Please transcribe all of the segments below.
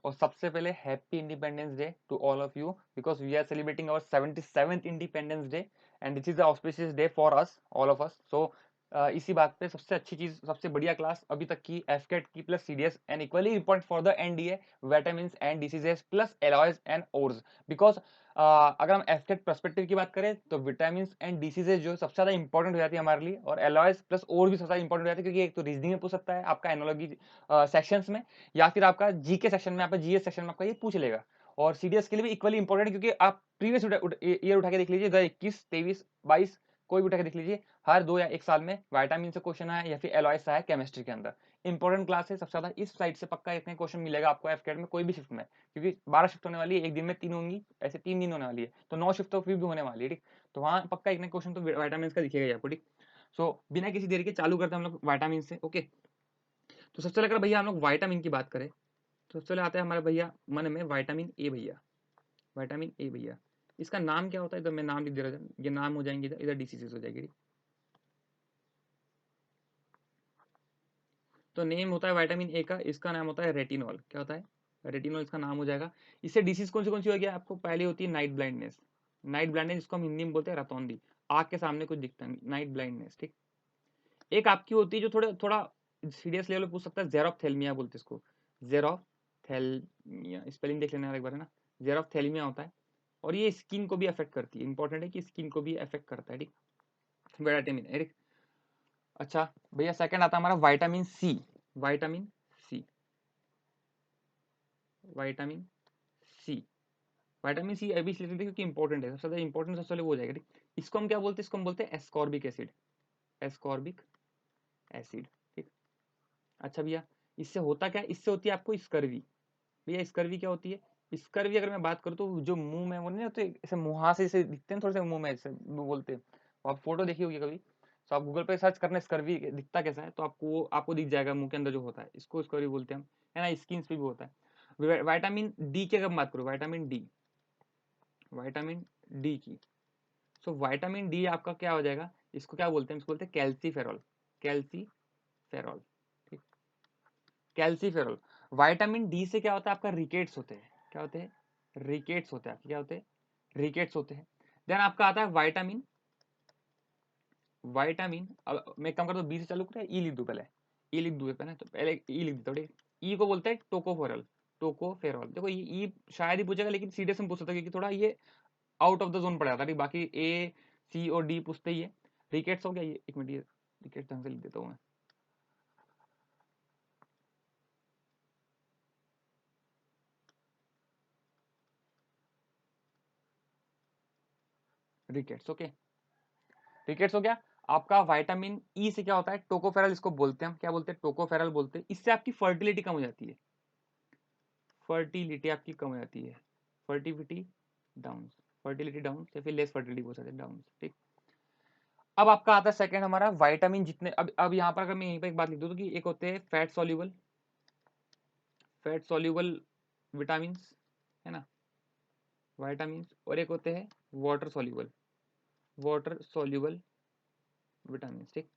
और सबसे पहले happy independence day to all of you, because we are celebrating our 77th independence day and this is the auspicious day for us, all of us. So इसी बात पे सबसे अच्छी चीज, सबसे बढ़िया क्लास अभी तक की एफकेट की plus CDS and equally important for the NDA, vitamins and diseases plus alloys and ores. Because अगर हम एफकेट पर्सपेक्टिव की बात करें तो विटामिन्स एंड डिसीजेज जो सबसे ज्यादा इंपॉर्टेंट हो जाती है हमारे लिए, और एलॉयज प्लस और भी सबसे ज्यादा इंपॉर्टेंट हो जाती है, क्योंकि एक तो रीजनिंग में पूछ सकता है आपका एनोलॉजी सेक्शंस में, या फिर आपका जीके सेक्शन में, आपका जीएस सेक्शन में आपका ये पूछ लेगा। और सीडीएस के लिए भी इक्वली इंपॉर्टेंट, क्योंकि आप प्रीवियस ईयर उठा के देख लीजिए, 2021, 23, 22 कोई भी उठा के देख लीजिए, हर 2 या 1 साल में विटामिन से क्वेश्चन आया या फिर एलॉयज से आया केमिस्ट्री के अंदर। इंपॉर्टेंट क्लास है सबसे ज्यादा, इस साइड से पक्का इतने क्वेश्चन मिलेगा आपको एफकेट में कोई भी शिफ्ट में, क्योंकि 12 शिफ्ट होने वाली है, एक दिन में 3 होंगी, ऐसे 3 दिन होने वाली है, तो 9 शिफ्ट तो फिर भी होने वाली है, ठीक। तो वहाँ पक्का इतने क्वेश्चन तो विटामिन का दिखेगा आपको, ठीक। सो बिना किसी देरी के चालू करते हैं हम लोग विटामिन से, ओके। तो सबसे पहले अगर भैया हम लोग विटामिन की बात करें, तो सबसे पहले आता है हमारे भैया मन में विटामिन ए भैया, विटामिन ए भैया। इसका नाम क्या होता है, इधर मैं नाम लिख दे रहा हूँ, ये नाम हो जाएंगे, इधर इधर डिसीजेस हो जाएगी। तो नेम होता है विटामिन ए का, इसका नाम होता है रेटिनॉल। क्या होता है, रेटिनॉल इसका नाम हो जाएगा। इससे डिसीज कौन सी होगी आपको, पहले होती है नाइट ब्लाइंडनेस। नाइट ब्लाइंडनेस जिसको हम हिंदी में बोलते हैं रतौंधी, आग के सामने कुछ दिखता है, नाइट ब्लाइंडनेस, ठीक। एक आपकी होती है जो थोड़ा थोड़ा सीरियस लेवल पे पूछ सकता है, जेरोफ्थेल्मिया बोलते हैं इसको, जेरोफ्थेल्मिया, स्पेलिंग देख लेना एक बार, है ना। जेरोफ्थेल्मिया होता है, और ये स्किन को भी अफेक्ट करती है, इंपॉर्टेंट है कि स्किन को भी अफेक्ट करता है, ठीक। विटामिन ए, ठीक। अच्छा भैया सेकंड आता है हमारा vitamin C. Vitamin C, vitamin C, vitamin C अभी इसलिए लेते हैं क्योंकि इंपॉर्टेंट है, सबसे ज्यादा इंपॉर्टेंट सबसे पहले वो हो जाएगा, ठीक। इसको हम क्या बोलते हैं, इसको हम बोलते हैं एस्कॉर्बिक एसिड, एस्कॉर्बिक एसिड, ठीक। अच्छा भैया, इससे होता क्या है, इससे होती है आपको स्कर्वी। भैया स्कर्वी क्या होती है, स्कर्वी अगर मैं बात करूँ तो जो मुंह में वो नहीं होते, ऐसे मुहासे जैसे दिखते हैं थोड़े से मुंह में, ऐसे वो बोलते हैं, वो आप फोटो देखी होगी कभी, तो आप गूगल पे सर्च करना स्कर्वी दिखता कैसा है, तो आपको दिख जाएगा मुंह के अंदर जो होता है, इसको स्कर्वी बोलते हैं हम, है ना। स्किन पे भी होता है। विटामिन डी की अगर बात करूँ, विटामिन डी, विटामिन डी की, सो विटामिन डी आपका क्या हो जाएगा, इसको क्या बोलते हैं, इसको बोलते हैं कैल्सीफेरॉल, कैल्सीफेरॉल, ठीक। कैल्सीफेरॉल। विटामिन डी से क्या होता है आपका, रिकेट्स होते हैं, क्या होते हैं, रिकेट्स होते हैं आपके, क्या होते हैं, रिकेट्स होते हैं। देन आपका आता है विटामिन, विटामिन, अब मैं कम कर दो, बी से चालू करें, ई लिख दूं पहले, ई लिख दूं पहले, तो पहले ई लिख देता हूँ, ठीक। ई को बोलते हैं टोकोफेरॉल, टोकोफेरॉल। देखो ये शायद ही पूछेगा, लेकिन सीडीएस में पूछ सकता है, क्योंकि थोड़ा ये आउट ऑफ द जोन पड़ जाता है, बाकी ए सी और डी पूछते ही है। रिकेट्स हो गया ये, एक मिनट, ये रिकेट्स ढंग से लिख देता हूँ मैं। रिकेट्स, ओके, रिकेट्स हो गया। आपका विटामिन ई से क्या होता है, टोकोफेरल इसको बोलते हैं हम, क्या बोलते हैं, टोकोफेरल बोलते हैं। इससे आपकी फर्टिलिटी कम हो जाती है, फर्टिलिटी आपकी कम हो जाती है, फर्टिलिटी डाउन, फर्टिलिटी डाउन या फिर लेस फर्टिलिटी बोल सकते हैं, डाउन, ठीक। अब आपका आता है सेकंड हमारा विटामिन, जितने अब यहाँ पर अगर मैं यहीं पर एक बात लिख दूँ तो कि एक होते हैं fat soluble, fat soluble vitamin, है ना, विटामिन, और एक होते हैं water soluble, water soluble vitamin, ठीक।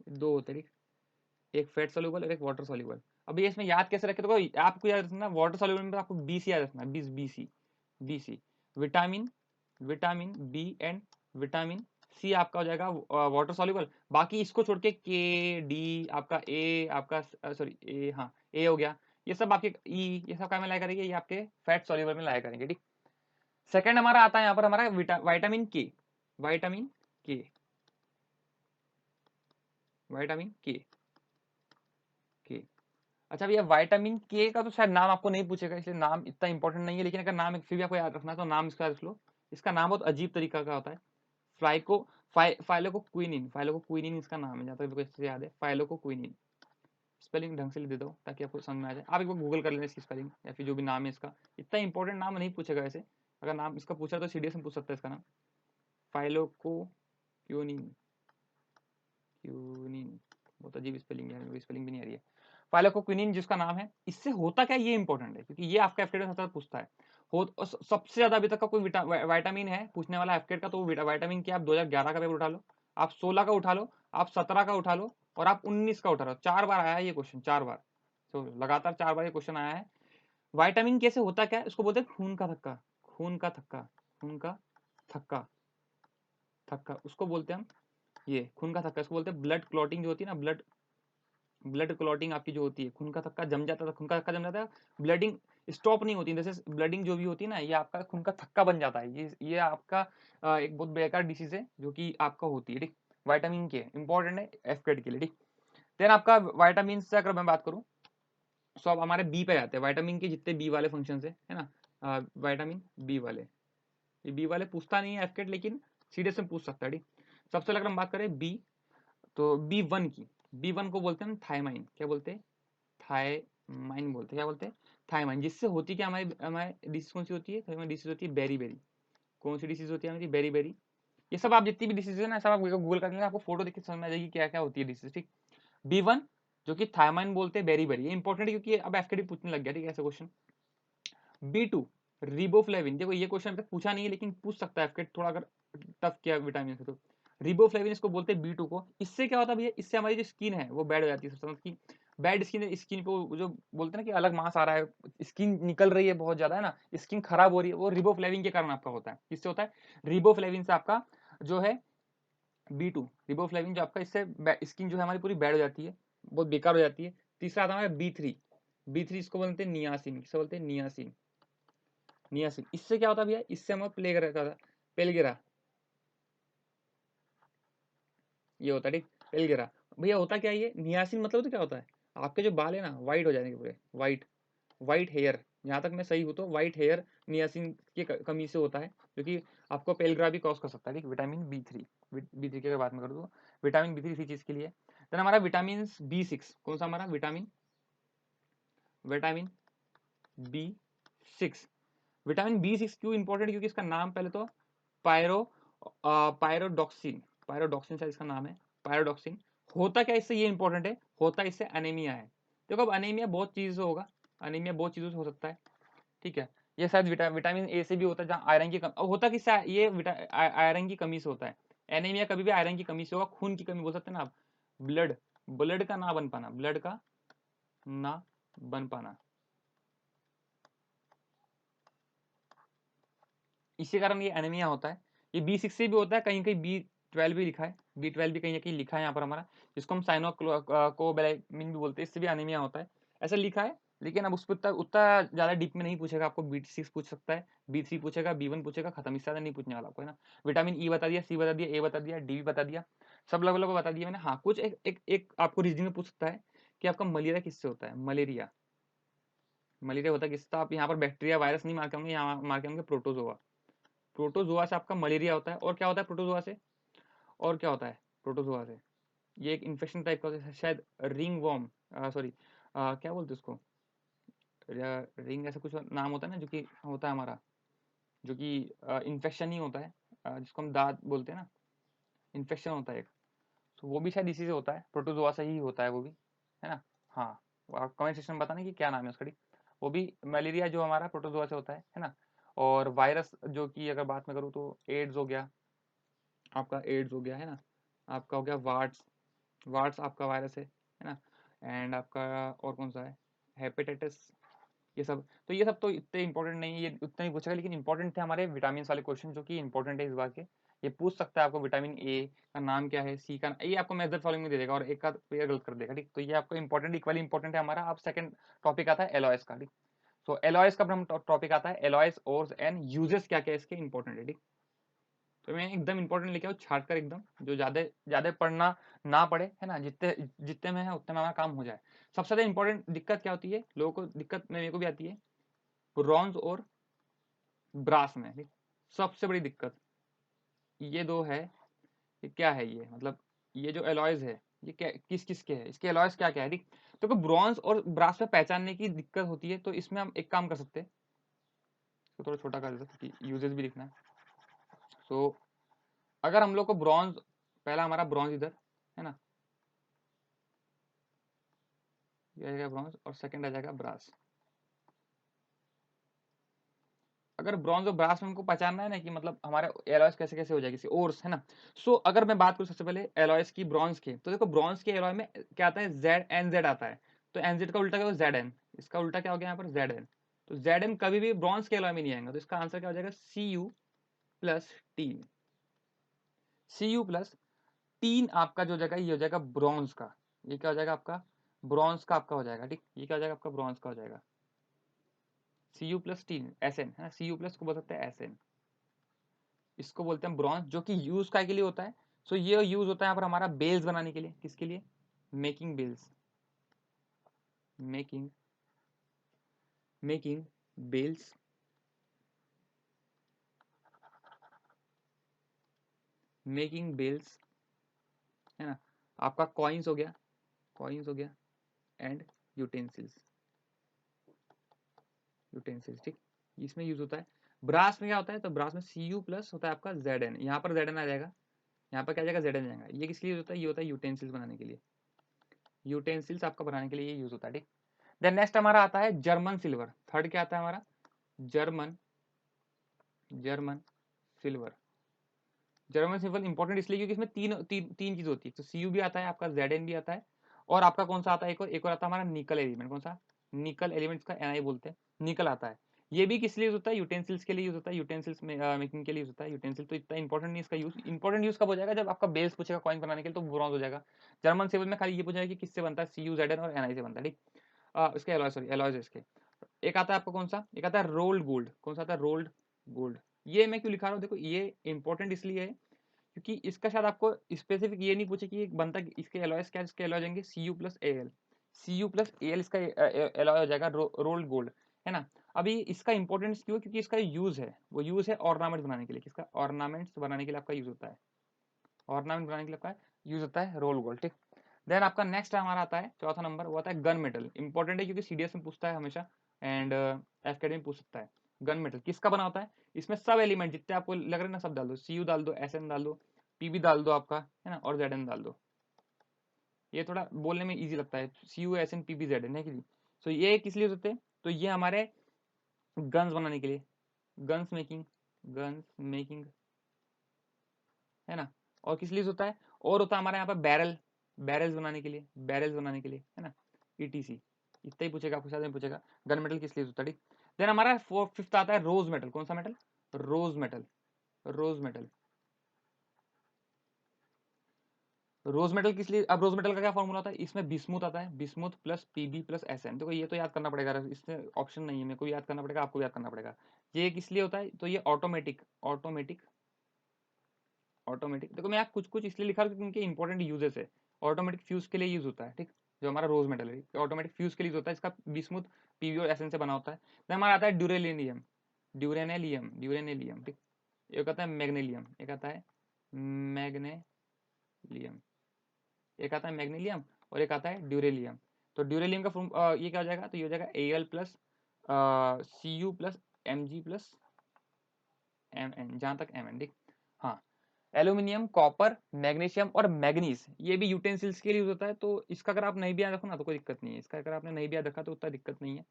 दो होते हैं, एक फैट सॉल्यूबल और एक वाटर सॉल्यूबल। अभी इसमें याद कैसे रखे, तो आपको याद रखना वाटर सॉल्यूबल में तो आपको बीसी याद रखना, B C, B C, vitamin, vitamin B and vitamin C आपका हो जाएगा वाटर सॉल्यूबल। बाकी इसको छोड़ के के डी आपका ए, आपका सॉरी ए, हाँ ए हो गया, ये सब आपके ई, ये सब क्या में लाया करेंगे, ये आपके फैट सॉल्यूबल में लाया करेंगे, ठीक। सेकंड हमारा आता है यहाँ पर हमारा विटामिन के, विटामिन के, विटामिन के। अच्छा भैया विटामिन के का तो शायद नाम आपको नहीं पूछेगा, इसलिए नाम इतना इंपॉर्टेंट नहीं है, लेकिन अगर नाम फिर भी आपको याद रखना है तो नाम इसका रख लो। इसका नाम बहुत अजीब तरीका का होता है, फ्लाइको फाइलोकोक्विनिन, फाइलोकोक्विनिन इसका नाम है, जहाँ तक मेरे को इससे याद है, फाइलोकोक्विनिन। स्पेलिंग ढंग से लिख देता हूँ ताकि आपको समझ में आ जाए, आप एक बार गूगल कर लेना इसकी स्पेलिंग, या फिर जो भी नाम है इसका, इतना इंपॉर्टेंट नाम नहीं पूछेगा वैसे, अगर नाम इसका पूछा तो सीडीएस में पूछ सकता है इसका नाम, फाइलोकोक्विनिन, क्यूनिन, बहुत अजीब स्पेलिंग है, स्पेलिंग भी नहीं आ रही है। फाइलोकोक्विनिन जिसका नाम है, इससे होता क्या ये इंपॉर्टेंट है, क्योंकि ये आपका एफकेट में पूछता है। सबसे ज्यादा अभी तक का कोई विटामिन है पूछने वाला एफकेट का, तो विटामिन की आप 2011 का पेपर उठा लो, आप 16 का उठा लो, आप 17 का उठा लो, और आप 19 का उठा लो, 4 बार आया ये क्वेश्चन, 4 बार, तो लगातार 4 बार ये क्वेश्चन आया है। विटामिन के से होता क्या है, उसको बोलते हैं खून का थक्का, खून का थक्का, खून का थक्का, थक्का उसको बोलते हैं हम, ये खून का थक्का इसको बोलते हैं। ब्लड क्लॉटिंग जो होती है ना, ब्लड ब्लड क्लॉटिंग आपकी जो होती है, खून का थक्का जम जाता है, खून का थक्का जम जाता है, ब्लडिंग स्टॉप नहीं होती, जैसे ब्लडिंग जो भी होती है ना, ये आपका खून का थक्का बन जाता है। ये आपका एक बहुत बेकार डिसीज है जो कि आपका होती है, ठीक। विटामिन के इंपॉर्टेंट है एफकेट के लिए, ठीक। देन आपका विटामिन से अगर मैं बात करूं, सो अब हमारे बी पे आते हैं। विटामिन के जितने बी वाले फंक्शन है ना, विटामिन बी वाले, ये बी वाले पूछता नहीं है एफकेट, लेकिन सीरियस में पूछ सकता है, ठीक। सबसे अगर हम बात करें बी, तो बी वन की, बी वन को बोलते हैं थायमाइन, क्या बोलते हैं, थायमाइन बोलते हैं, क्या बोलते हैं, थायमाइन। जिससे होती क्या, हमारी हमारी डिसीज कौन सी होती है, हमारी डिसीज होती है बेरी बेरी। कौन सी डिसीज होती है हमारी, बेरी बेरी। ये सब आप जितनी भी डिसीज है ना, सब आप गूगल कर लेना, आपको फोटो देख के समझ में आ जाएगी क्या क्या होती है डिसीज, ठीक। बी वन जो कि थायमाइन बोलते हैं, बेरी बेरी, ये इंपॉर्टेंट है क्योंकि अब एफकेडी पूछने लग गया, ठीक है, ऐसा क्वेश्चन। बी टू रिबोफ्लेविन, देखो ये क्वेश्चन अभी तक पूछा नहीं है लेकिन पूछ सकता है एफकेडी, थोड़ा अगर टफ किया विटामिन से तो। रिबोफ्लेविन इसको बोलते हैं बी टू को। इससे क्या होता है भैया, इससे हमारी जो स्किन है वो बैड हो जाती है, समझ की बैड स्किन, स्किन पे जो बोलते हैं ना कि अलग मांस आ रहा है, स्किन निकल रही है बहुत ज्यादा है ना, स्किन खराब हो रही है, वो रिबोफ्लेविन के कारण आपका होता है। किससे होता है, रिबोफ्लेविन से आपका जो है बी टू, रिबोफ्लेविन जो आपका, इससे स्किन जो है हमारी पूरी बैड हो जाती है, बहुत बेकार हो जाती है। तीसरा आता है बी थ्री, बी थ्री इसको बोलते हैं नियासिन, किसे बोलते हैं, नियासिन, नियासिन। इससे क्या होता है भैया, इससे हमारा पेलगेरा, ये होता है, ठीक। पेलगेरा भैया होता क्या है, ये नियासिन मतलब तो क्या होता है, आपके जो बाल है ना व्हाइट हो जाएंगे पूरे, व्हाइट, व्हाइट हेयर, जहाँ तक मैं सही हूँ तो व्हाइट हेयर नियासिन की कमी से होता है, जो कि आपको पेलग्रा भी कॉज कर सकता है, ठीक। Vitamin B three, B three की अगर बात मैं करूँ तो विटामिन बी थ्री इसी चीज़ के लिए। देन हमारा विटामिन बी सिक्स, कौन सा हमारा vitamin, vitamin B six. Vitamin B six क्यों इंपॉर्टेंट, क्योंकि इसका नाम पहले तो पायरो पायरोडॉक्सिन, पायरोडॉक्सिन शायद इसका नाम है, पायरोडॉक्सिन। होता क्या इससे, ये इंपॉर्टेंट है, होता इससे एनीमिया है। देखो अब एनीमिया बहुत चीज़ से होगा, एनीमिया बहुत चीज़ों से हो सकता है, ठीक है। ये शायद विटामिन ए से भी होता है, जहाँ आयरन की कमी, होता किससे, ये आयरन की कमी से होता है। एनीमिया कभी भी आयरन की कमी से होगा, खून की कमी बोल सकते हैं ना आप, ब्लड, ब्लड का ना बन पाना, ब्लड का ना बन पाना, इसी कारण ये एनीमिया होता है। ये बी सिक्स से भी होता है, कहीं कहीं बी ट्वेल्व भी लिखा है, बी ट्वेल्व भी कहीं ना कहीं लिखा है यहाँ पर हमारा, जिसको हम साइनो कोबैलेमिन भी बोलते हैं, इससे भी एनीमिया होता है, ऐसा लिखा है। लेकिन अब उस पर उतना उतना ज़्यादा डीप में नहीं पूछेगा आपको, बी सिक्स पूछ सकता है, बी थ्री पूछेगा, बी वन पूछेगा, खत्म, इससे ज़्यादा नहीं पूछने वाला आपको, है ना। विटामिन ई बता दिया, सी बता दिया, ए बता दिया, डी भी बता दिया, सब लगभग लगभग बता दिया मैंने। हाँ कुछ एक आपको रीजनिंग में पूछ सकता है कि आपका मलेरिया किससे होता है, मलेरिया, मलेरिया होता है किससे, तो आप यहाँ पर बैक्टीरिया वायरस नहीं मार के होंगे, यहाँ मार के होंगे प्रोटोजोआ, प्रोटोजोआ से आपका मलेरिया होता है। और क्या होता है प्रोटोजोआ से, और क्या होता है प्रोटोजोआ से, ये एक इन्फेक्शन टाइप का होता है, शायद रिंग वॉर्म, सॉरी क्या बोलते हैं उसको, रिंग ऐसा कुछ नाम होता है ना, जो कि होता है हमारा, जो कि इन्फेक्शन ही होता है, जिसको हम दांत बोलते हैं ना, इन्फेक्शन होता है एक, तो वो भी शायद इसी से होता है, प्रोटोजोआ से ही होता है वो भी, है ना। हाँ, कमेंट सेक्शन में बताना कि क्या नाम है उसका, ठीक। वो भी मलेरिया जो हमारा प्रोटोजोआ से होता है ना। और वायरस जो कि अगर बात में करूँ तो एड्स हो गया, आपका एड्स हो गया, है ना, आपका हो गया वार्ड्स, वार्ड्स आपका वायरस है ना। एंड आपका और कौन सा है, हेपेटाइटिस, ये सब। तो ये सब तो इतने इंपॉर्टेंट नहीं है, ये उतना ही पूछेगा, लेकिन इंपॉर्टेंट थे हमारे विटामिन वाले क्वेश्चन, जो कि इंपॉर्टेंट है इस बार के। ये पूछ सकता है आपको, विटामिन ए का नाम क्या है, सी का, ये आपको मेथड फॉलोइंग में दे देगा, और एक का पेयर गलत कर देगा, ठीक। तो ये आपको इंपॉर्टेंट, इक्वली इंपॉर्टेंट है हमारा। अब सेकंड टॉपिक आता है एलॉयस का, ठीक। सो एलॉयस का हम टॉपिक आता है, एलॉयस और एंड यूजेस क्या क्या इसके इंपॉर्टेंट है, ठीक। तो मैं एकदम इंपॉर्टेंट लेके आओ छाट कर एकदम, जो ज्यादा ज्यादा पढ़ना ना पड़े, है ना, जितने जितने में है उतने में हमारा काम हो जाए। सबसे ज्यादा इंपॉर्टेंट दिक्कत क्या होती है लोगों को, दिक्कत मेरे को भी आती है ब्रॉन्ज और ब्रास में, ठीक? सबसे बड़ी दिक्कत ये दो है कि क्या है ये, मतलब ये जो एलॉयज है ये क्या, किस किस के है, इसके एलॉयज क्या क्या है, ठीक। तो ब्रॉन्ज और ब्रास में पहचानने की दिक्कत होती है, तो इसमें हम एक काम कर सकते हैं, इसको थोड़ा छोटा कर देते क्योंकि यूजेस भी लिखना है। सो अगर हम लोग को ब्रॉन्ज, पहला हमारा ब्रॉन्ज इधर है ना, ये आ जाएगा ब्रॉन्ज, और सेकंड आ जाएगा ब्रास। अगर ब्रॉन्ज और ब्रास में हमको पहचानना है ना कि मतलब हमारे एलॉयस कैसे कैसे हो जाएगी, ओर्स है ना। सो अगर मैं बात करूँ सबसे पहले एलॉयस की ब्रॉन्ज के, तो देखो ब्रॉन्ज के एलॉय में क्या आता है, जेड एन जेड आता है। तो एनजेड का उल्टा क्या होगा, Zn, इसका उल्टा क्या हो गया यहाँ पर Zn, तो Zn कभी भी ब्रॉन्ज के अलॉय में नहीं आएगा, तो इसका आंसर क्या हो जाएगा Cu प्लस 3, Cu प्लस 3 आपका जो हो जाएगा ये हो जाएगा ब्रॉन्ज का, ये क्या हो जाएगा आपका ब्रॉन्ज का आपका हो जाएगा, ठीक, ये क्या हो जाएगा आपका ब्रॉन्ज का हो जाएगा Cu प्लस 3 Sn है, Cu प्लस को बोल सकते हैं Sn, इसको बोलते हैं ब्रॉन्ज, जो कि यूज काय के लिए होता है, सो ये यूज होता है यहाँ पर हमारा बेल्स बनाने के लिए, किसके लिए, making bells, making making bells, making bells, है ना, आपका कॉइन्स हो गया, कॉइन्स हो गया, एंड यूटेंसिल्स, यूटेंसिल्स, ठीक, इसमें यूज होता है। ब्रास में क्या होता है, तो ब्रास में Cu प्लस होता है आपका Zn, यहाँ पर Zn आ जाएगा, यहाँ पर क्या जाएगा Zn जाएगा, ये किस लिए होता है, ये होता है यूटेंसिल्स बनाने के लिए, यूटेंसिल्स आपका बनाने के लिए ये यूज होता है, ठीक। देन नेक्स्ट हमारा आता है जर्मन सिल्वर, थर्ड क्या आता है हमारा, German German silver, German silver important इसलिए क्योंकि इसमें तीन चीज होती है, तो Cu भी आता है आपका, Zn भी आता है, और आपका कौन सा आता है, एक और आता है हमारा निकल एलिमेंट, कौन सा, निकल एलिमेंट्स का Ni बोलते हैं, निकल आता है, ये भी किस लिए यूज होता है, यूटेंसिल्स के लिए यूज होता है, यूटेंसिल्स में मेकिंग के लिए यूज होता है, यूटेंसिल तो इतना इंपॉर्टेंट नहीं इसका यूज, इंपॉर्टेंट यूज कब हो जाएगा, जब आपका बेस पूछेगा कॉइन बनाने के लिए, तो ब्रॉन्ज हो जाएगा। जर्मन सिल्वर में खाली ये पूछेगा कि किससे बनता है, Cu Zn और Ni से बनता है, ठीक, इसके एलॉय, सॉरी एलॉयज इसके, एक आता है आपका कौन सा, एक आता है रोल्ड गोल्ड, कौन सा आता है, रोल्ड गोल्ड, ये मैं क्यों लिखा रहा हूँ, देखो ये इंपॉर्टेंट इसलिए है क्योंकि इसका शायद आपको स्पेसिफिक ये नहीं पूछे कि एक बनता इसके एलॉयस क्या, इसके एलॉय जाएंगे Cu plus Al, Cu plus Al इसका एलॉय हो जाएगा रोल्ड गोल्ड, है ना। अभी इसका इंपॉर्टेंस क्यों, क्योंकि इसका यूज है, वो यूज है ऑर्नामेंट्स बनाने के लिए, किसका, ऑर्नामेंट्स बनाने के लिए आपका यूज होता है, ऑर्नामेंट बनाने के लिए आपका यूज होता है रोल गोल्ड, ठीक। देन आपका नेक्स्ट हमारा आता है चौथा नंबर, वो आता है गन मेटल, इंपॉर्टेंट है क्योंकि सीडीएस में पूछता है हमेशा, एंड एफकेडी में पूछ सकता है। गन मेटल किसका बना होता है, इसमें सब एलिमेंट जितने आपको लग रहे हैं ना सब डाल दो, Cu डाल दो, Sn डाल दो, Pb डाल दो आपका, है ना, और Zn डाल दो, ये थोड़ा बोलने में इजी लगता है, Cu Sn Pb Zn है कि नहीं। सो ये किस लिए होते हैं, तो ये हमारे गन्स बनाने के लिए, गन्स मेकिंग, गन्स मेकिंग, है ना, और किस लिए होता है, और होता है हमारे यहाँ पर बैरल, बैरल्स बनाने के लिए, बैरल्स बनाने के लिए, है ना, ETC, इतना ही पूछेगा आपको, शायद में पूछेगा गन मेटल किस लिए होता है, ठीक। देन हमारा फिफ्थ आता है रोज मेटल, कौन सा मेटल, रोज मेटल, रोज मेटल, रोज मेटल किस लिए, अब रोज मेटल का क्या फॉर्मूला होता है, इसमें बिस्मुथ आता है, bismuth plus Pb plus Sn, देखो ये तो याद करना पड़ेगा, इसमें ऑप्शन नहीं है, मेरे को याद करना पड़ेगा, आपको याद करना पड़ेगा, ये किस लिए होता है, तो ये ऑटोमेटिक, ऑटोमेटिक, ऑटोमेटिक, देखो मैं यहाँ कुछ कुछ इसलिए लिखा क्योंकि इनके इंपॉर्टेंट यूजेस है, ऑटोमेटिक फ्यूज के लिए यूज होता है, ठीक, जो हमारा रोज मेटल है ऑटोमेटिक फ्यूज के लिए होता है, इसका बिस्मुथ Pb और Sn से बना होता है। फिर हमारा आता है ड्यूरेलियम, ड्यूरेनेलियम, ड्यूरेनेलियम, ठीक, एक आता है मैग्नेलियम, एक आता है मैग्नेलियम, एक आता है मैग्नीलियम, और एक आता है ड्यूरेलियम, तो ड्यूरेलियम का ये क्या हो जाएगा, तो ये हो जाएगा Al plus Cu plus Mg plus Mn, जहां तक Mn, ठीक। हाँ, एल्यूमिनियम, कॉपर, मैग्नीशियम और मैग्नीज, ये भी यूटेंसिल्स के लिए होता है, तो इसका अगर आप नहीं भी याद रखो ना तो कोई दिक्कत नहीं है, इसका अगर आपने नहीं भी याद रखा तो उतना दिक्कत नहीं है।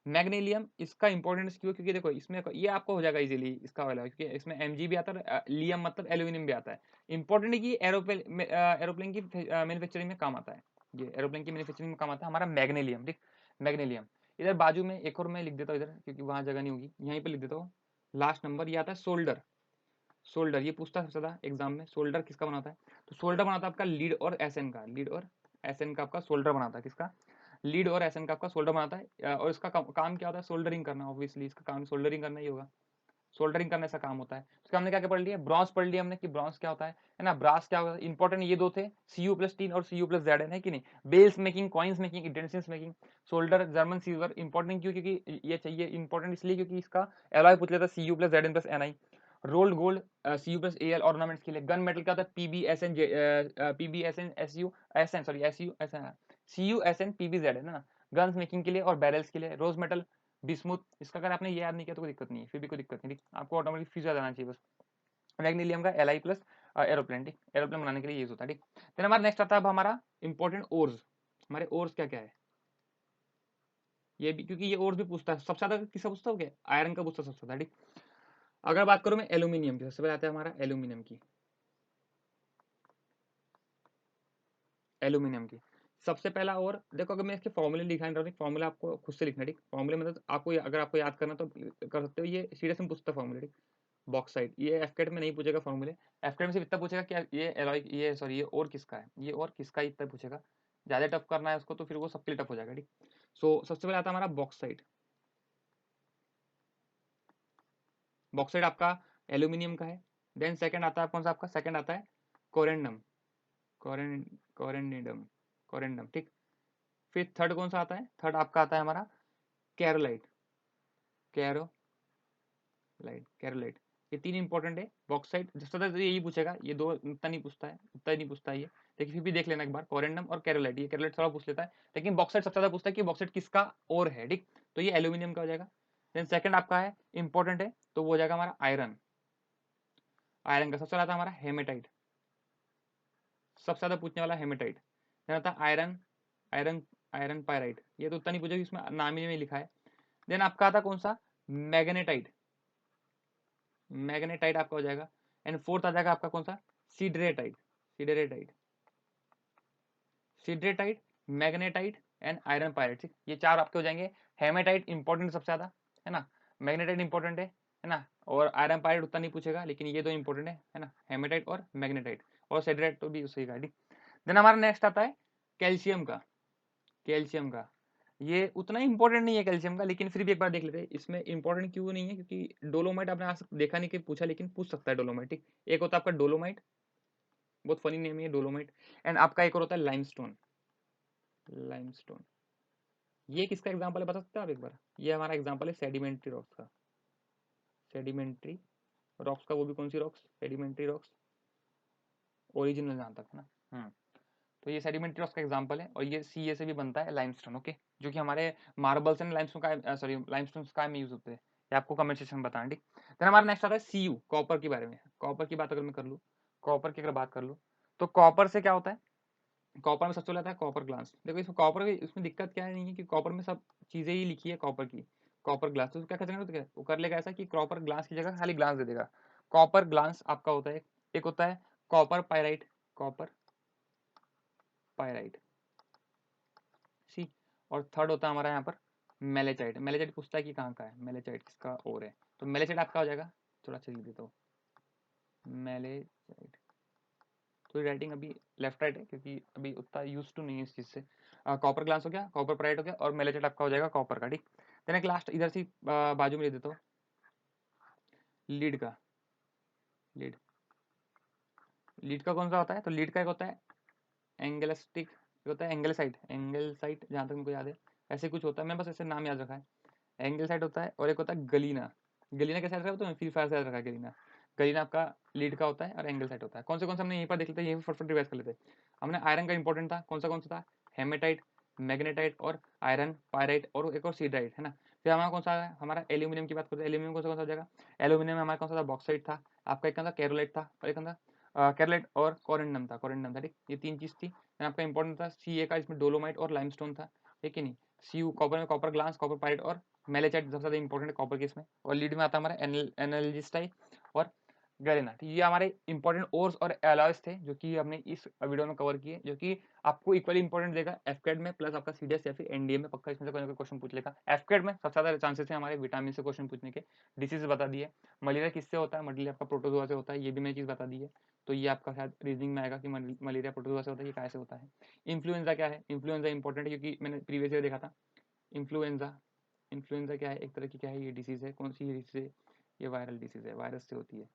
मैग्नीलियम, इसका इंपॉर्टेंस क्यों, क्योंकि देखो इसमें ये आपको हो जाएगा इजीली इसका वाला, क्योंकि इसमें Mg भी आता है, लियम मतलब एल्यूमिनियम भी आता है। इंपॉर्टेंट है कि एरोप्लेन की मैन्युफैक्चरिंग में काम आता है, ये एरोप्लेन की मैन्युफैक्चरिंग में काम आता है हमारा मैग्नीलियम, ठीक, मैग्नीलियम। इधर बाजू में एक और मैं लिख देता हूँ इधर, क्योंकि वहां जगह नहीं होगी, यहीं पर लिख देता हूँ, लास्ट नंबर ये आता है सोल्डर, सोल्डर ये पूछता है सबसे ज्यादा एग्जाम में, सोल्डर किसका बनाता है, तो सोल्डर बनाता है आपका लीड और एसएन का, लीड और एसएन का आपका सोल्डर बनाता है, किसका, लीड और एसएन का आपका सोल्डर बनाता है, और इसका काम क्या होता है, सोल्डरिंग करना, ऑब्वियसली इसका काम सोल्डरिंग करना ही होगा, सोल्डरिंग करने से काम होता है। उसका हमने क्या क्या पढ़ लिया, ब्रॉन्ज पढ़ लिया हमने कि ब्रॉन्ज क्या होता है ना, ब्रास क्या होता है, इंपॉर्टेंट ये दो थे, Cu प्लस 3 और Cu प्लस Zn है कि नहीं, bells making, coins making, utensils making, solder, German silver important क्यों, क्योंकि ये चाहिए, इंपॉर्टेंट इसलिए क्योंकि इसका एलॉय पूछ लेता है Cu plus Zn plus Ni, rolled gold Cu plus Al ornaments के लिए, गन मेटल का होता है PbSn है ना, गन्स मेकिंग के लिए और बैरल्स के लिए, रोज मेटल, बिस्मुथ, इसका अगर आपने ये याद नहीं किया तो कोई दिक्कत नहीं है, फिर भी कोई दिक्कत नहीं, ठीक, आपको ऑटोमेटिक फ्यूज याद आना चाहिए बस। मैग्नीलियम का Li प्लस एरोप्लेन, ठीक, एरोप्लेन बनाने के लिए यूज होता है, ठीक। फिर हमारा नेक्स्ट आता है अब हमारा इंपॉर्टेंट ओर्स, हमारे ओर्स क्या क्या है, ये भी क्योंकि ये ओर्स भी पूछता है सबसे ज्यादा, किसका पूछता है, आयरन का पूछता है सबसे ज्यादा, ठीक। अगर बात करूं मैं एल्यूमिनियम की, सबसे पहले आता है हमारा एल्यूमिनियम की, एल्यूमिनियम की सबसे पहला और देखो, अगर मैं इसके फॉर्मूले लिखा नहीं रहा हूँ, फॉर्मूला आपको खुद से लिखना है, ठीक। फॉर्मूले मतलब आपको अगर आपको याद करना तो कर सकते हो, ये सीरियस में पूछता है फॉर्मूले, ठीक। बॉक्साइट, ये एफकेट में नहीं पूछेगा फॉर्मूले, एफकेट में सिर्फ इतना पूछेगा कि ये एलॉय, ये सॉरी ये और किसका है, ये और किसका, इतना पूछेगा। ज्यादा टफ करना है उसको तो फिर वो सबके लिए टफ हो जाएगा, ठीक। सो सबसे पहले आता है हमारा बॉक्साइट। बॉक्साइट आपका एल्यूमिनियम का है। देन सेकंड आता है कौन सा, आपका सेकंड आता है कोरेंडम, कोरेन कोरेंडम, कोरेंडम, ठीक। फिर थर्ड कौन सा आता है, थर्ड आपका आता है हमारा कैरोलाइट, कैरोलाइट, कैरोलाइट। ये तीन इंपॉर्टेंट है। बॉक्साइट ज्यादा तो यही पूछेगा, ये दो उतना नहीं पूछता है, उतना नहीं पूछता है ये, लेकिन फिर भी देख लेना एक बार, कोरेंडम और कैरोलाइट, ये कैरोलाइट थोड़ा पूछ लेता है, लेकिन बॉक्साइट सबसे ज्यादा पूछता है कि बॉक्साइट किसका और है, ठीक। तो ये एल्यूमिनियम का हो जाएगा। देन सेकंड आपका है इंपॉर्टेंट है, तो वो हो जाएगा हमारा आयरन, आयरन का सबसे ज्यादा हमारा हेमेटाइट, सबसे ज्यादा पूछने वाला हेमेटाइट। देन आता है आयरन, आयरन आयरन पायराइट, ये तो उतना नहीं पूछेगा, इसमें नाम ही में लिखा है। देन आपका आता कौन सा, मैग्नेटाइट, मैग्नेटाइट आपका हो जाएगा। एंड फोर्थ आ जाएगा आपका कौन सा, सीडरेटाइट, सीडरेटाइट, सीडरेटाइट, मैग्नेटाइट एंड आयरन पायराइट, ठीक। ये चार आपके हो जाएंगे। हेमेटाइट इंपॉर्टेंट सबसे ज्यादा, है ना। मैग्नेटाइट इंपॉर्टेंट है ना। और आयरन पायराइट उतना नहीं पूछेगा, लेकिन ये दो इंपॉर्टेंट है ना, हेमेटाइट और मैग्नेटाइट। और सीडरेट तो भी उसी का, ठीक। देन हमारा नेक्स्ट आता है कैल्शियम का, कैल्शियम का ये उतना इंपॉर्टेंट नहीं है कैल्शियम का, लेकिन फिर भी एक बार देख लेते हैं। इसमें इंपॉर्टेंट क्यों नहीं है, क्योंकि डोलोमाइट आपने आज तक देखा नहीं कि पूछा, लेकिन पूछ सकता है डोलोमाइट, ठीक। एक होता है आपका डोलोमाइट, बहुत फनी नेम है डोलोमाइट। एंड आपका एक और होता है लाइमस्टोन, लाइमस्टोन। ये किसका एग्जांपल है बता सकते हो आप एक बार, ये हमारा एग्जांपल है सेडिमेंट्री रॉक्स का, सेडिमेंट्री रॉक्स का। वो भी कौन सी रॉक्स, सेडिमेंट्री रॉक्स, ओरिजिनल जहां तक है ना। तो ये सेडिमेंट्री रॉक्स का एग्जांपल है, और ये सीए से भी बनता है लाइमस्टोन, ओके। जो कि हमारे मार्बल्स एंड लाइमस्टोन का, सॉरी लाइमस्टोन का में यूज होते हैं, ये आपको कमेंट सेक्शन में बताना, ठीक। देन हमारा नेक्स्ट आता है सीयू, कॉपर के बारे में। कॉपर की बात अगर मैं कर लूँ, कॉपर की अगर बात कर लूँ, तो कॉपर से क्या होता है, कॉपर में सबसे पहले आता है कॉपर ग्लास। देखो इसमें कॉपर की इसमें दिक्कत क्या है, नहीं है कि कॉपर में सब चीजें ही लिखी है कॉपर की, कॉपर ग्लास। तो क्या करेंगे, तो क्या वो कर लेगा ऐसा कि कॉपर ग्लास की जगह खाली ग्लास दे देगा। कॉपर ग्लास आपका होता है। एक होता है कॉपर पायराइट, कॉपर पायराइट, सी। और थर्ड होता है हमारा यहाँ पर मेलेचाइट। मेलेचाइट पूछता है कि कहाँ का है, मेलेचाइट किसका और है, तो मेलेचाइट आपका हो जाएगा, थोड़ा अच्छा लिख देता हूँ, मेलेचाइट। थोड़ी राइटिंग अभी लेफ्ट राइट है, क्योंकि अभी उतना यूज टू नहीं है इस चीज से। कॉपर ग्लास हो गया, कॉपर प्राइट हो गया, और मेलेचेट आपका हो जाएगा कॉपर का, ठीक। देन एक लास्ट इधर से बाजू में ले देता हूँ, लीड का, लीड, लीड का कौन सा होता है, तो लीड का एक होता है एंगलस्टिक, एक होता है एंगलसाइट, एंगलसाइट जहाँ तक मुझे याद है, ऐसे कुछ होता है, मैं बस ऐसे नाम याद रखा है। एंगलसाइट होता है, और एक होता है गलीना। गलीना कैसे याद रखा है, तो फ्री फायर से याद रखा है गलीना। गलीना आपका लीड का होता है, और एंगलसाइट होता है। कौन से हमने यहीं पर देख लेते हैं, यहीं पर फटफट रिवाइज कर लेते हैं। हमने आयरन का इंपॉर्टेंट था, कौन सा था, हेमेटाइट, मैग्नेटाइट और आयरन पायराइट, और एक और सीडाइट, है ना। फिर हमारा कौन सा है, हमारा एल्यूमिनियम की बात करते हैं। एल्यूमिनियम कौन सा हो जाएगा, एल्यूमिनियम में हमारा कौन सा था, बॉक्साइट था। आपका एक था कैरोलाइट था, और एक था कैरोलाइट और कोरेंडम था, कोरेंडम था, ठीक। ये तीन चीज थी। आपका इंपॉर्टेंट था सी का, इसमें डोलोमाइट और लाइमस्टोन था, ठीक है नहीं। सी कॉपर में कॉपर ग्लास, कॉपर पायराइट और मेलेचाइट सबसे ज्यादा इंपॉर्टेंट है कॉपर के इसमें। और लीड में आता है हमारा एनालिजिस्टाई और गरेना, ठीक। ये हमारे इंपॉर्टेंट ओर्स और एलॉयज थे, जो कि हमने इस वीडियो में कवर किए, जो कि आपको इक्वली इंपॉर्टेंट देगा एफकेड में, प्लस आपका सीडीएस या फिर एनडीए में पक्का इसमें से कोई ना कोई क्वेश्चन पूछ लेगा। एफकेड में सबसे ज्यादा चांसेस है हमारे विटामिन से क्वेश्चन पूछने के। डिसीज बता दिए, मलेरिया किससे होता है, मलेरिया आपका प्रोटोजोआ से होता है, ये भी मैं चीज बता दी है। तो ये आपका शायद रीजनिंग में आएगा कि मलेरिया प्रोटोजोआ से होता है, ये कैसे होता है। इन्फ्लुएंजा क्या है, इन्फ्लुएंजा इंपॉर्टेंट है, क्योंकि मैंने प्रीवियस ईयर देखा था। इन्फ्लुएंजा, इन्फ्लुएंजा क्या है, एक तरह की क्या है, ये डिसीज है, कौन सी डिसीज है, ये वायरल डिसीज है, वायरस से होती है,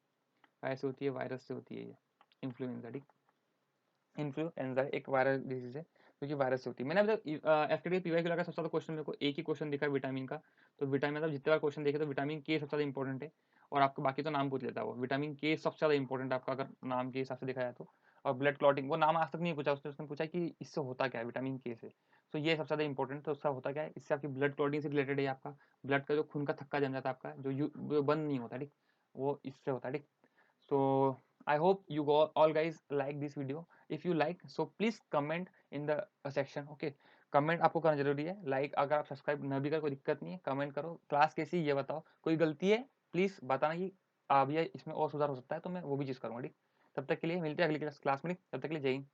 ऐसे होती है, वायरस से होती है ये इन्फ्लुएंजा, ठीक। इन्फ्लुएंजा एक वायरल डिजीज है, क्योंकि वायरस से होती है। मैंने अभी एफटीडी पीवाई लगा सबसे ज्यादा क्वेश्चन मेरे को एक ही क्वेश्चन दिखा विटामिन का। तो विटामिन मतलब जितने बार क्वेश्चन देखे तो विटामिन के सबसे ज्यादा इंपॉर्टेंट है, और आपको बाकी तो नाम पूछ लेता है वो। विटामिन के सबसे ज्यादा इंपॉर्टेंट आपका अगर नाम के हिसाब से देखा जाए तो। और ब्लड क्लॉटिंग, वो नाम आज तक नहीं पूछा उसने पूछा कि इससे होता क्या है विटामिन के से। तो ये सबसे ज्यादा इंपॉर्टेंट, तो उसका होता क्या है, इससे आपकी ब्लड क्लॉटिंग से रिलेटेड है। आपका ब्लड का जो खून का थक्का जम जाता है आपका, जो बंद नहीं होता, ठीक, वो इससे होता है, ठीक। So I hope you all guys like this video. If you like, so please comment in the section. Okay, comment आपको करना जरूरी है। लाइक अगर आप सब्सक्राइब न भी कर कोई दिक्कत नहीं है, कमेंट करो। क्लास कैसी ये बताओ, कोई गलती है प्लीज बताना कि भैया इसमें और सुधार हो सकता है, तो मैं वो भी चीज करूँगा, ठीक। तब तक के लिए मिलते हैं अगली क्लास में, तब तक के लिए जय हिंद।